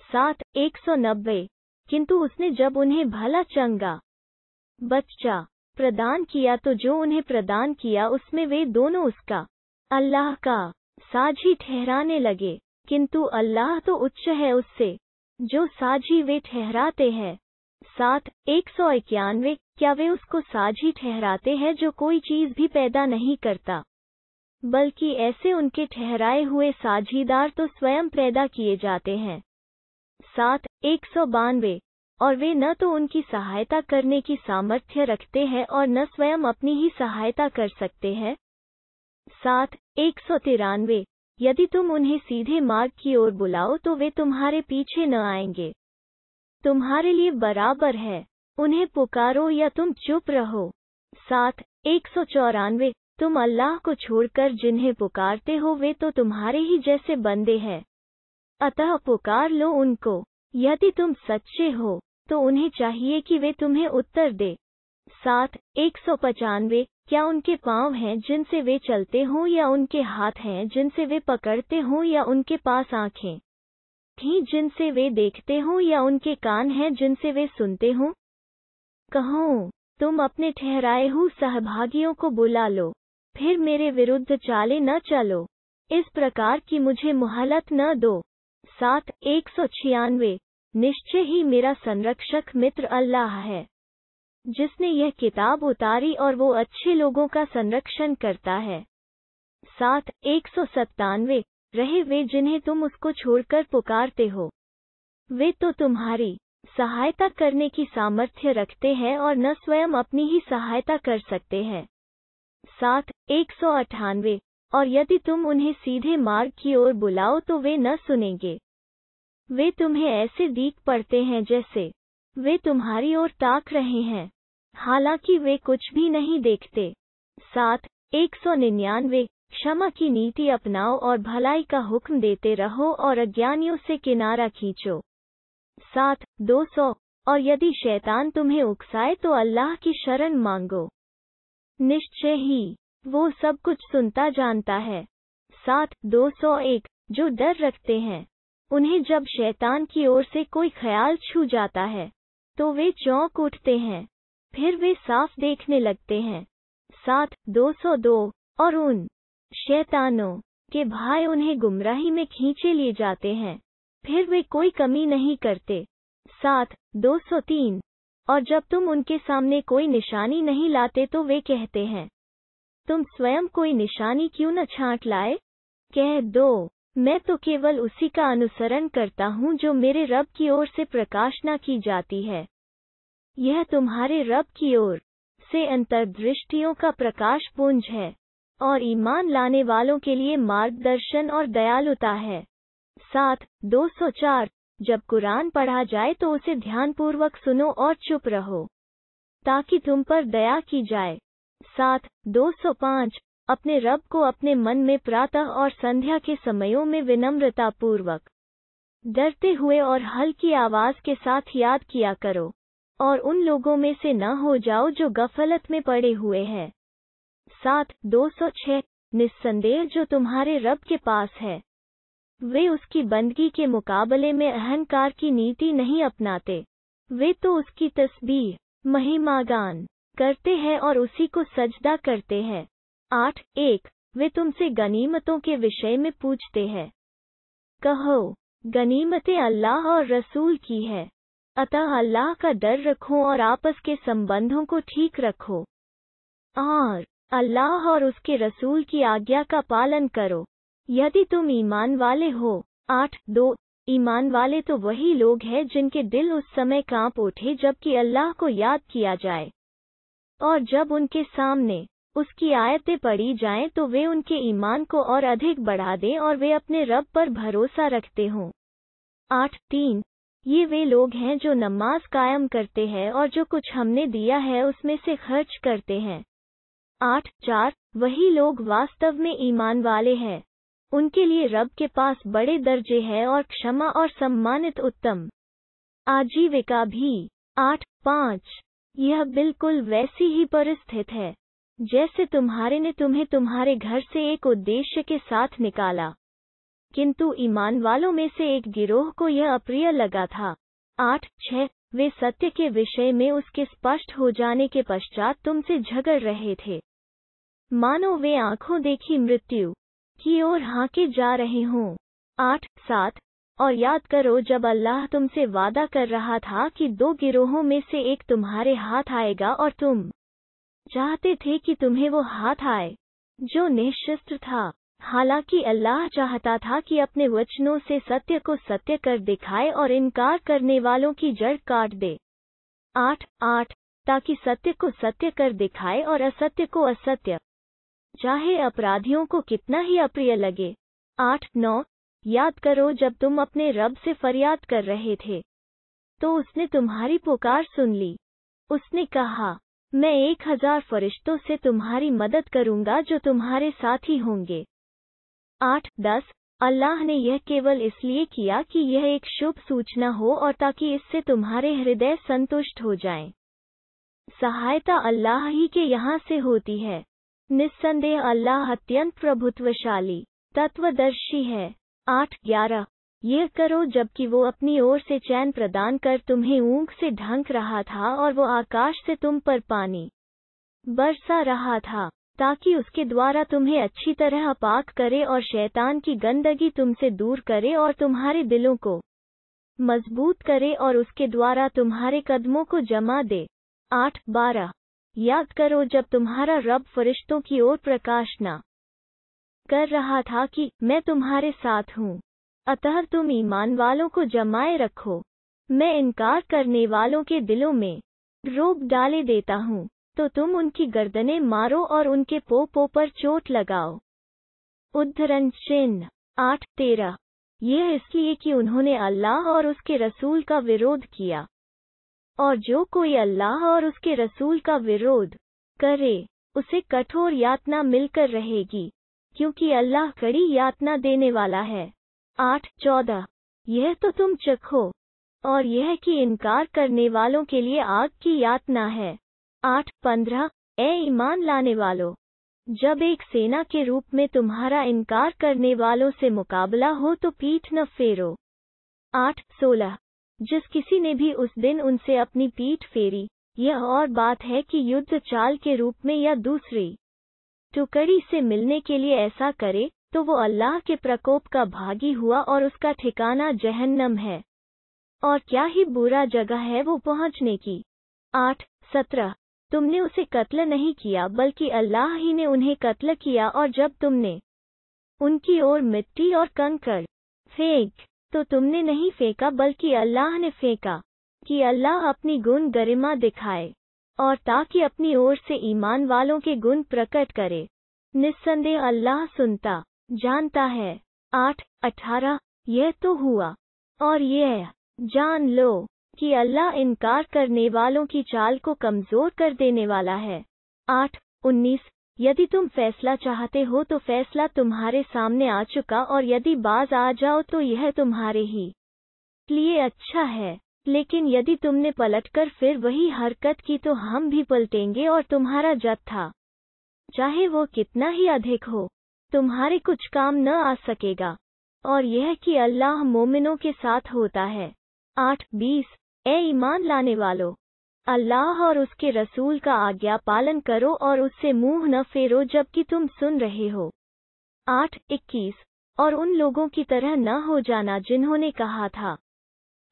7:190 किंतु उसने जब उन्हें भला चंगा बच्चा प्रदान किया तो जो उन्हें प्रदान किया उसमें वे दोनों उसका अल्लाह का साझी ठहराने लगे, किंतु अल्लाह तो उच्च है उससे जो साझी वे ठहराते हैं। 7:191 क्या वे उसको साझी ठहराते हैं जो कोई चीज भी पैदा नहीं करता, बल्कि ऐसे उनके ठहराए हुए साझीदार तो स्वयं पैदा किए जाते हैं। 7:192 और वे न तो उनकी सहायता करने की सामर्थ्य रखते हैं और न स्वयं अपनी ही सहायता कर सकते हैं। 7:193 यदि तुम उन्हें सीधे मार्ग की ओर बुलाओ तो वे तुम्हारे पीछे न आएंगे। तुम्हारे लिए बराबर है, उन्हें पुकारो या तुम चुप रहो। 7:194 तुम अल्लाह को छोड़कर जिन्हें पुकारते हो वे तो तुम्हारे ही जैसे बंदे हैं, अतः पुकार लो उनको। यदि तुम सच्चे हो तो उन्हें चाहिए कि वे तुम्हें उत्तर दे। 7:195 क्या उनके पांव हैं जिनसे वे चलते हों या उनके हाथ हैं जिनसे वे पकड़ते हों या उनके पास आंखें थीं जिनसे वे देखते हों या उनके कान हैं जिनसे वे सुनते हों? कहो, तुम अपने ठहराए हुए सहभागियों को बुला लो, फिर मेरे विरुद्ध चाले न चलो, इस प्रकार की मुझे मोहलत न दो। 7:196 निश्चय ही मेरा संरक्षक मित्र अल्लाह है, जिसने यह किताब उतारी और वो अच्छे लोगों का संरक्षण करता है। 7:197 रहे वे जिन्हें तुम उसको छोड़कर पुकारते हो, वे तो तुम्हारी सहायता करने की सामर्थ्य रखते हैं और न स्वयं अपनी ही सहायता कर सकते हैं। 7:198 और यदि तुम उन्हें सीधे मार्ग की ओर बुलाओ तो वे न सुनेंगे। वे तुम्हें ऐसे दीख पड़ते हैं जैसे वे तुम्हारी ओर ताक रहे हैं, हालांकि वे कुछ भी नहीं देखते। 7:199 क्षमा की नीति अपनाओ और भलाई का हुक्म देते रहो और अज्ञानियों से किनारा खींचो। 7:200 और यदि शैतान तुम्हें उकसाए तो अल्लाह की शरण मांगो, निश्चय ही वो सब कुछ सुनता जानता है। 7:201 जो डर रखते हैं उन्हें जब शैतान की ओर से कोई ख्याल छू जाता है तो वे चौंक उठते हैं, फिर वे साफ देखने लगते हैं। 7:202 और उन शैतानों के भाई उन्हें गुमराही में खींचे लिए जाते हैं, फिर वे कोई कमी नहीं करते। 7:203 और जब तुम उनके सामने कोई निशानी नहीं लाते तो वे कहते हैं, तुम स्वयं कोई निशानी क्यों न छांट लाए? कह दो, मैं तो केवल उसी का अनुसरण करता हूँ जो मेरे रब की ओर से प्रकाशना की जाती है। यह तुम्हारे रब की ओर से अंतर्दृष्टियों का प्रकाश पुंज है और ईमान लाने वालों के लिए मार्गदर्शन और दयालुता है। 7:204 जब कुरान पढ़ा जाए तो उसे ध्यानपूर्वक सुनो और चुप रहो, ताकि तुम पर दया की जाए। 7:205 अपने रब को अपने मन में प्रातः और संध्या के समयों में विनम्रता पूर्वक डरते हुए और हल्की आवाज के साथ याद किया करो, और उन लोगों में से न हो जाओ जो गफलत में पड़े हुए हैं। 7:206 निस्संदेह जो तुम्हारे रब के पास है, वे उसकी बंदगी के मुकाबले में अहंकार की नीति नहीं अपनाते, वे तो उसकी तस्बीह महिमागान करते हैं और उसी को सजदा करते हैं। 8:1 वे तुमसे गनीमतों के विषय में पूछते हैं। कहो, गनीमतें अल्लाह और रसूल की है, अतः अल्लाह का डर रखो और आपस के संबंधों को ठीक रखो, और अल्लाह और उसके रसूल की आज्ञा का पालन करो, यदि तुम ईमान वाले हो। 8:2 ईमान वाले तो वही लोग हैं जिनके दिल उस समय कांप उठे जबकि अल्लाह को याद किया जाए, और जब उनके सामने उसकी आयतें पढ़ी जाएं तो वे उनके ईमान को और अधिक बढ़ा दें और वे अपने रब पर भरोसा रखते हों। 8:3 ये वे लोग हैं जो नमाज कायम करते हैं और जो कुछ हमने दिया है उसमें से खर्च करते हैं। 8:4 वही लोग वास्तव में ईमान वाले हैं, उनके लिए रब के पास बड़े दर्जे है और क्षमा और सम्मानित उत्तम आजीविका भी। 8:5 यह बिल्कुल वैसी ही परिस्थिति है जैसे तुम्हारे ने तुम्हें तुम्हारे घर से एक उद्देश्य के साथ निकाला, किंतु ईमान वालों में से एक गिरोह को यह अप्रिय लगा था। 8:6 वे सत्य के विषय में उसके स्पष्ट हो जाने के पश्चात तुमसे झगड़ रहे थे, मानो वे आंखों देखी मृत्यु की ओर हाँके जा रहे हों। 8:7 और याद करो जब अल्लाह तुमसे वादा कर रहा था कि 2 गिरोहों में से एक तुम्हारे हाथ आएगा और तुम चाहते थे कि तुम्हें वो हाथ आए जो निःशस्त्र था। हालांकि अल्लाह चाहता था कि अपने वचनों से सत्य को सत्य कर दिखाए और इनकार करने वालों की जड़ काट दे। 8:8 ताकि सत्य को सत्य कर दिखाए और असत्य को असत्य, चाहे अपराधियों को कितना ही अप्रिय लगे। 8:9 याद करो जब तुम अपने रब से फरियाद कर रहे थे, तो उसने तुम्हारी पुकार सुन ली। उसने कहा, मैं 1000 फरिश्तों से तुम्हारी मदद करूंगा जो तुम्हारे साथी होंगे। 8:10 अल्लाह ने यह केवल इसलिए किया कि यह एक शुभ सूचना हो और ताकि इससे तुम्हारे हृदय संतुष्ट हो जाएं। सहायता अल्लाह ही के यहाँ से होती है। निस्संदेह अल्लाह अत्यंत प्रभुत्वशाली तत्वदर्शी है। 8:11 यह करो जबकि वो अपनी ओर से चैन प्रदान कर तुम्हें ऊँघ से ढंक रहा था और वो आकाश से तुम पर पानी बरसा रहा था, ताकि उसके द्वारा तुम्हें अच्छी तरह पाक करे और शैतान की गंदगी तुमसे दूर करे और तुम्हारे दिलों को मजबूत करे और उसके द्वारा तुम्हारे कदमों को जमा दे। 8:12 याद करो जब तुम्हारा रब फरिश्तों की ओर प्रकाशना कर रहा था कि मैं तुम्हारे साथ हूँ, अतः तुम ईमान वालों को जमाए रखो। मैं इनकार करने वालों के दिलों में रोब डाले देता हूँ, तो तुम उनकी गर्दनें मारो और उनके पों पर चोट लगाओ। उद्धरण चिन्ह 8:13 यह इसलिए कि उन्होंने अल्लाह और उसके रसूल का विरोध किया, और जो कोई अल्लाह और उसके रसूल का विरोध करे उसे कठोर यातना मिलकर रहेगी, क्योंकि अल्लाह कड़ी यातना देने वाला है। 8:14 यह तो तुम चखो, और यह कि इनकार करने वालों के लिए आग की यातना है। 8:15 ए ईमान लाने वालों, जब एक सेना के रूप में तुम्हारा इनकार करने वालों से मुकाबला हो तो पीठ न फेरो। 8:16 जिस किसी ने भी उस दिन उनसे अपनी पीठ फेरी, यह और बात है कि युद्ध चाल के रूप में या दूसरी टुकड़ी से मिलने के लिए ऐसा करे, तो वो अल्लाह के प्रकोप का भागी हुआ और उसका ठिकाना जहन्नम है, और क्या ही बुरा जगह है वो पहुंचने की। 8:17 तुमने उसे कत्ल नहीं किया बल्कि अल्लाह ही ने उन्हें कत्ल किया, और जब तुमने उनकी ओर मिट्टी और कंकड़ फेंक, तो तुमने नहीं फेंका बल्कि अल्लाह ने फेंका, कि अल्लाह अपनी गुण गरिमा दिखाए और ताकि अपनी ओर से ईमान वालों के गुण प्रकट करे। निस्संदेह अल्लाह सुनता जानता है। 8:18 यह तो हुआ, और यह जान लो कि अल्लाह इनकार करने वालों की चाल को कमजोर कर देने वाला है। 8:19 यदि तुम फैसला चाहते हो तो फैसला तुम्हारे सामने आ चुका, और यदि बाज आ जाओ तो यह तुम्हारे ही लिए अच्छा है, लेकिन यदि तुमने पलटकर फिर वही हरकत की तो हम भी पलटेंगे और तुम्हारा जत्था, चाहे वो कितना ही अधिक हो, तुम्हारे कुछ काम न आ सकेगा, और यह कि अल्लाह मोमिनों के साथ होता है। 8:20 ए ईमान लाने वालों, अल्लाह और उसके रसूल का आज्ञा पालन करो और उससे मुंह न फेरो जबकि तुम सुन रहे हो। 8:21 और उन लोगों की तरह न हो जाना जिन्होंने कहा था,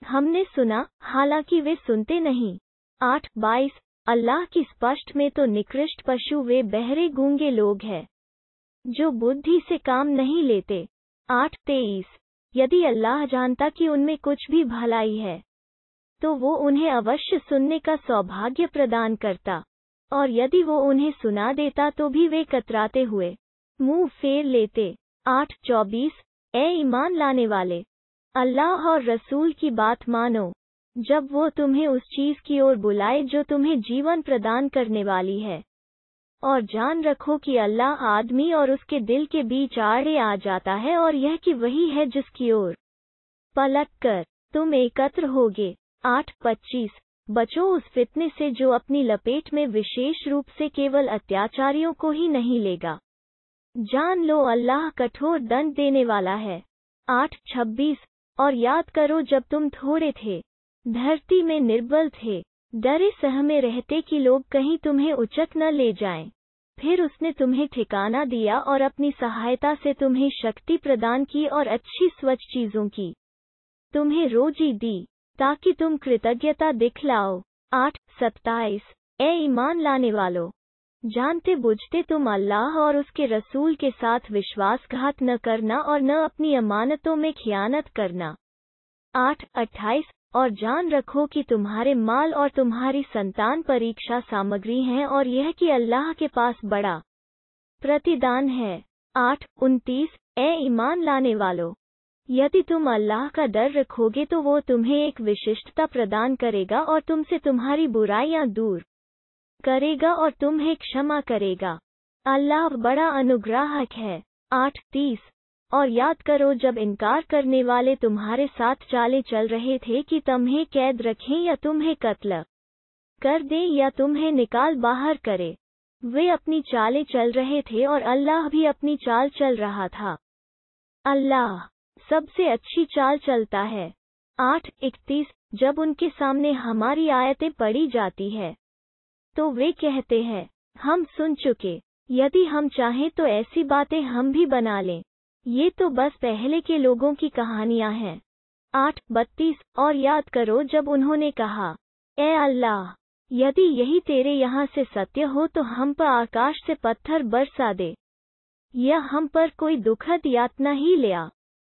हमने सुना, हालांकि वे सुनते नहीं। 8:22 अल्लाह की स्पष्ट में तो निकृष्ट पशु वे बहरे गूंगे लोग हैं, जो बुद्धि से काम नहीं लेते। 8:23 यदि अल्लाह जानता कि उनमें कुछ भी भलाई है, तो वो उन्हें अवश्य सुनने का सौभाग्य प्रदान करता, और यदि वो उन्हें सुना देता तो भी वे कतराते हुए मुंह फेर लेते। 8:24 ए ईमान लाने वाले, अल्लाह और रसूल की बात मानो, जब वो तुम्हें उस चीज की ओर बुलाए जो तुम्हें जीवन प्रदान करने वाली है, और जान रखो कि अल्लाह आदमी और उसके दिल के बीच आड़े आ जाता है, और यह कि वही है जिसकी ओर पलटकर तुम एकत्र होगे। 8:25 बचो उस फितने से जो अपनी लपेट में विशेष रूप से केवल अत्याचारियों को ही नहीं लेगा। जान लो अल्लाह कठोर दंड देने वाला है। 8:26 और याद करो जब तुम थोड़े थे, धरती में निर्बल थे, डरे सहमे रहते कि लोग कहीं तुम्हें उचक न ले जाएं। फिर उसने तुम्हें ठिकाना दिया और अपनी सहायता से तुम्हें शक्ति प्रदान की और अच्छी स्वच्छ चीजों की तुम्हें रोजी दी, ताकि तुम कृतज्ञता दिखलाओ। 8:27 ए ईमान लाने वालों, जानते बुझते तुम अल्लाह और उसके रसूल के साथ विश्वासघात न करना और न अपनी अमानतों में खियानत करना। 8:28 और जान रखो कि तुम्हारे माल और तुम्हारी संतान परीक्षा सामग्री हैं और यह कि अल्लाह के पास बड़ा प्रतिदान है। 8:29 ए ईमान लाने वालों, यदि तुम अल्लाह का डर रखोगे तो वो तुम्हें एक विशिष्टता प्रदान करेगा और तुमसे तुम्हारी बुराइयां दूर करेगा और तुम्हें क्षमा करेगा। अल्लाह बड़ा अनुग्राहक है। 8:30 और याद करो जब इनकार करने वाले तुम्हारे साथ चाले चल रहे थे कि तुम्हें कैद रखें या तुम्हें कत्ल कर दें या तुम्हें निकाल बाहर करे, वे अपनी चालें चल रहे थे और अल्लाह भी अपनी चाल चल रहा था। अल्लाह सबसे अच्छी चाल चलता है। 8:31 जब उनके सामने हमारी आयतें पढ़ी जाती है तो वे कहते हैं, हम सुन चुके, यदि हम चाहें तो ऐसी बातें हम भी बना लें। ये तो बस पहले के लोगों की कहानियां हैं। 8:32 और याद करो जब उन्होंने कहा, ए अल्लाह, यदि यही तेरे यहाँ से सत्य हो तो हम पर आकाश से पत्थर बरसा दे, या हम पर कोई दुखद यातना ही ले आ।